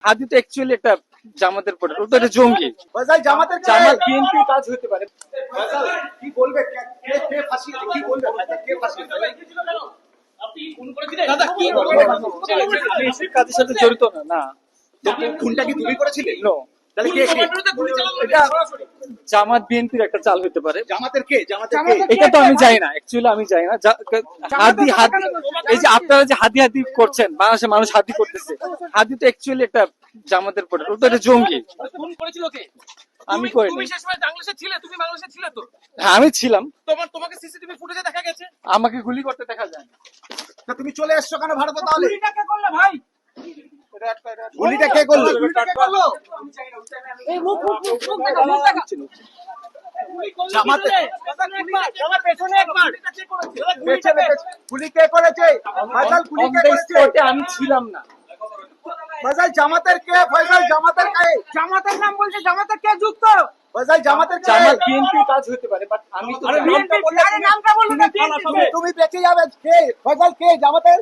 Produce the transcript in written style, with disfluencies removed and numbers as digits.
হাদি তো অ্যাকচুয়ালি একটা জামাতের প্রোডাক্ট, ওটা একটা জঙ্গি। ফয়সাল জামাতের জামাত বিএনপি কাজ হতে পারে। ফয়সাল কি বলবে, কে ফাঁসিয়েছে, কি বলবে ফয়সাল, কে ফাঁসিয়েছে? দাদা কি বলবো? আমি এসব কাজের সাথে জড়িত না। না, তো খুনটা কি তুমি করেছিলে? নো, তাহলে কে এটা জামাত বিএনপির একটা চাল হতে পারে। জামাতের কে? জামাতের কে? এটা তো আমি জানি না, অ্যাকচুয়ালি আমি জানি না। হাদি হাদি, এই যে আপনারা যে হাদি হাদি করছেন, বাংলাদেশের মানুষ হাদি করতেছে, হাদি তো অ্যাকচুয়ালি একটা জামাতের প্রোডাক্ট, ওটা একটা জঙ্গি। ফোন করেছিল কে? আমি করিনি। তুমি সেই সময় বাংলাদেশে ছিলে? তুমি বাংলাদেশে ছিলে তো? হ্যাঁ, আমি ছিলাম। তোমাকে সিসিটিভি ফুটেজে দেখা গেছে। আমাকে গুলি করতে দেখা যায় না। তা তুমি চলে এসছো কেন ভারতে তাহলে? গুলিটা কে করলে ভাই? গুলিটা কে করলো? এই মুখ দেখা, মুখ দেখা। জামাতে আমার পেছনে একবার। গুলি কে করেছে? ফয়সাল গুলি On কে the করেছে? spot এ আমি ছিলাম না। ফয়সাল জামাতের কে? ফয়সাল জামাতের কে? জামাতের নাম বলছে, জামাতে কে যুক্ত? ফয়সাল জামাতের কে? জামাত বিএনপি কাজ হতে পারে, বাট আমি তো আরে জানি না। নামটা বললে তুমি তুমি বেঁচে যাবে। কে? ফয়সাল কে জামাতের?